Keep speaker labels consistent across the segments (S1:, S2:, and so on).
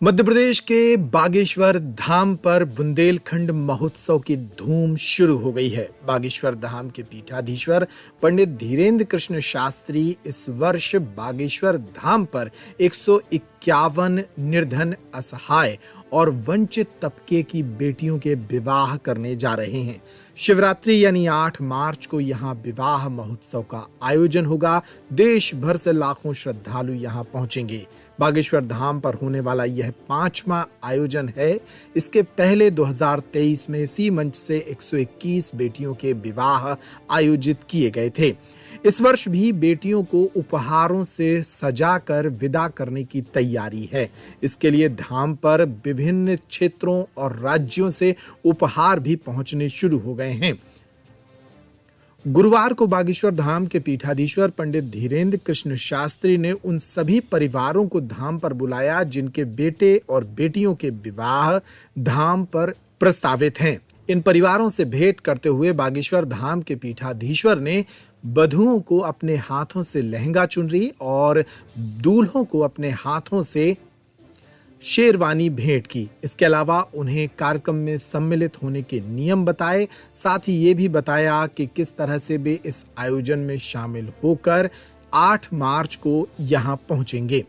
S1: मध्य प्रदेश के बागेश्वर धाम पर बुंदेलखंड महोत्सव की धूम शुरू हो गई है। बागेश्वर धाम के पीठाधीश्वर पंडित धीरेन्द्र कृष्ण शास्त्री इस वर्ष बागेश्वर धाम पर 151 निर्धन, असहाय और वंचित तबके की बेटियों के विवाह करने जा रहे हैं। शिवरात्रि यानी 8 मार्च को यहाँ विवाह महोत्सव का आयोजन होगा। देश भर से लाखों श्रद्धालु यहाँ पहुंचेंगे। बागेश्वर धाम पर होने वाला यह 5वां आयोजन है। इसके पहले 2023 में इसी मंच से 121 बेटियों के विवाह आयोजित किए गए थे। इस वर्ष भी बेटियों को उपहारों से सजाकर विदा करने की तैयारी है। इसके लिए धाम पर विभिन्न क्षेत्रों और राज्यों से उपहार भी पहुंचने शुरू हो गए हैं। गुरुवार को बागेश्वर धाम के पीठाधीश्वर पंडित धीरेन्द्र कृष्ण शास्त्री ने उन सभी परिवारों को धाम पर बुलाया जिनके बेटे और बेटियों के विवाह धाम पर प्रस्तावित हैं। इन परिवारों से भेंट करते हुए बागेश्वर धाम के पीठाधीश्वर ने वधुओं को अपने हाथों से लहंगा चुनरी और दूल्हों को अपने हाथों से शेरवानी भेंट की। इसके अलावा उन्हें कार्यक्रम में सम्मिलित होने के नियम बताए। साथ ही ये भी बताया कि किस तरह से वे इस आयोजन में शामिल होकर 8 मार्च को यहाँ पहुंचेंगे।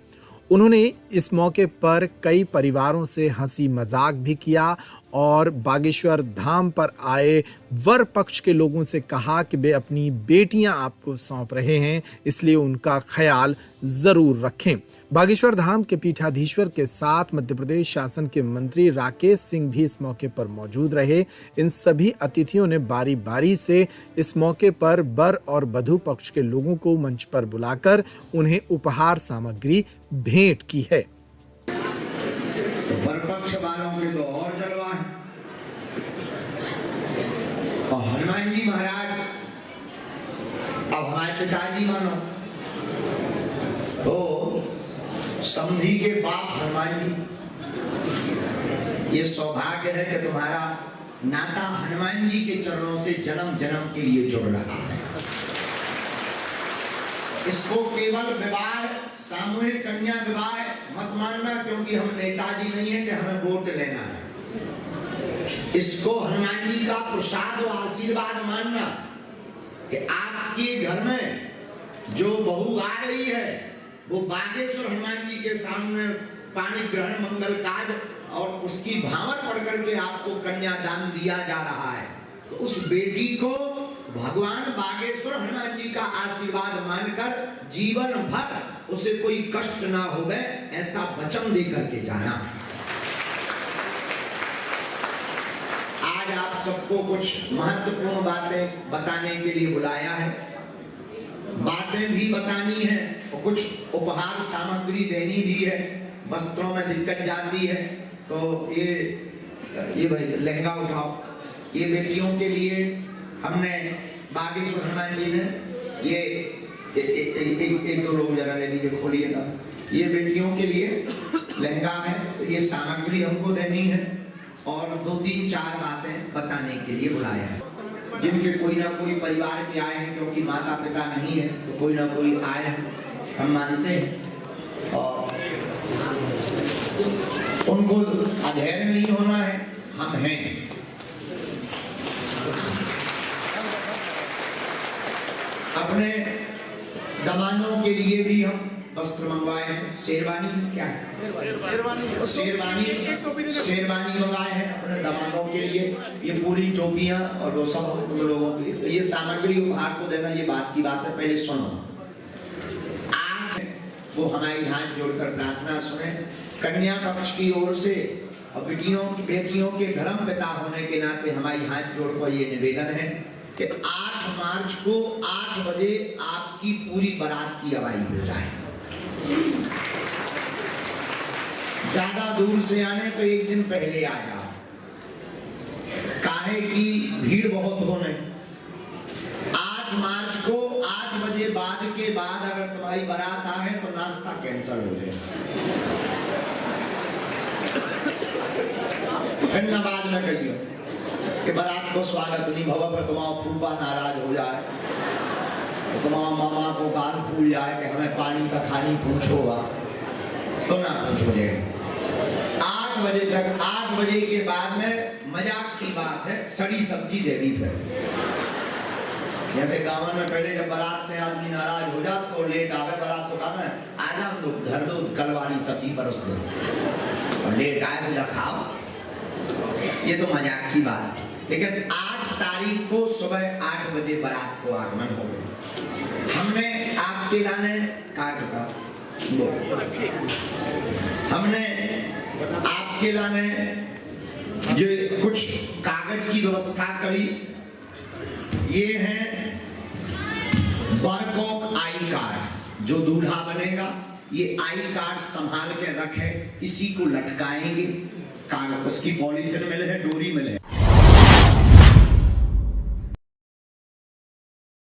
S1: उन्होंने इस मौके पर कई परिवारों से हंसी मजाक भी किया और बागेश्वर धाम पर आए वर पक्ष के लोगों से कहा कि वे अपनी बेटियां आपको सौंप रहे हैं, इसलिए उनका ख्याल जरूर रखें। बागेश्वर धाम के पीठाधीश्वर के साथ मध्य प्रदेश शासन के मंत्री राकेश सिंह भी इस मौके पर मौजूद रहे। इन सभी अतिथियों ने बारी बारी से इस मौके पर वर और वधू पक्ष के लोगों को मंच पर बुलाकर उन्हें उपहार सामग्री भेंट की है।
S2: वर पक्ष वालों के तो और जलवा है। और हनुमान जी महाराज अब हमारे पिताजी मानो तो समधी के बाप हनुमान जी, ये सौभाग्य है कि तुम्हारा नाता हनुमान जी के चरणों से जन्म जन्म के लिए जुड़ रहा है। इसको केवल विवाह, सामूहिक कन्या विवाह मत मानना, क्योंकि हम नेताजी नहीं है कि हमें वोट लेना है। इसको हनुमान जी का प्रसाद और आशीर्वाद मानना कि आपके घर में जो बहू आ रही है वो बागेश्वर हनुमान जी के सामने पाणी ग्रहण मंगल काज और उसकी भावर पढ़ करके आपको कन्यादान दिया जा रहा है। तो उस बेटी को भगवान बागेश्वर हनुमान जी का आशीर्वाद मानकर जीवन भर उसे कोई कष्ट ना होवे, ऐसा वचन दे करके जाना। आज आप सबको कुछ महत्वपूर्ण बातें बताने के लिए बुलाया है। बातें भी बतानी है और कुछ उपहार सामग्री देनी भी है। वस्त्रों में दिक्कत जाती है तो ये भाई लहंगा उठाओ। ये बेटियों के लिए हमने बागेश्वर हनुमान जी ने ये एक दो लोग जरा ले लीजिए, खोलिएगा। ये बेटियों के लिए लहंगा है तो ये सामग्री हमको देनी है और 2-3-4 बातें बताने के लिए बुलाया है। जिनके कोई ना कोई परिवार के आए हैं, क्योंकि माता पिता नहीं है तो कोई ना कोई आए हैं, हम मानते हैं। और उनको अधैर्य नहीं होना है, हम हैं। अपने दमानों के लिए भी हम वस्त्र मंगवाए हैं। शेरवानी क्या है? शेरवानी मंगाए हैं अपने दमादों के लिए। ये पूरी टोपियां और वो सब हम लोगों के लिए। तो ये सामग्री उपहार को देना, ये बात की बात है। पहले सुनो, आज वो हमारी हाथ जोड़कर प्रार्थना सुने। कन्या पक्ष की ओर से और बेटियों के धर्म पिता होने के नाते हमारी हाथ जोड़कर ये निवेदन है कि 8 मार्च को 8 बजे आपकी पूरी बारात की अगुवाई हो जाए। ज्यादा दूर से आने तो एक दिन पहले आ जाओ, काहे की भीड़ बहुत होने। 8 मार्च को 8 बजे बाद के बाद अगर तुम्हारी बारात आए तो नाश्ता कैंसिल हो जाए। फिर न बाद में कहियो कि बारात को स्वागत नहीं भवा, पर तुम्हारा फूफा नाराज हो जाए, तो तुम्हारा मामा को गाल फूल जाए कि हमें पानी का खानी पूछोगा, तो ना पूछो। 7 बजे तक, 8 बजे के बाद में मजाक की बात है, सड़ी सब्जी देवी फिर। जैसे गाँव में पहले जब बारात से आदमी नाराज हो जाता तो लेट आवे बारात तो कहा आजा हम लोग धर दो कल वाली सब्जी परोस दो, और लेट आए से खाओ, ये तो मजाक की बात। लेकिन 8 तारीख को सुबह 8 बजे बारात को आगमन हो गया। हमने आपके लाने काट का हमने आपके लाने जो कुछ कागज की व्यवस्था करी, ये है बरकौक आई कार्ड। जो दूल्हा बनेगा ये आई कार्ड संभाल के रखे, इसी को लटकाएंगे, कागज उसकी पॉलीथिन मिले है, डोरी मिले,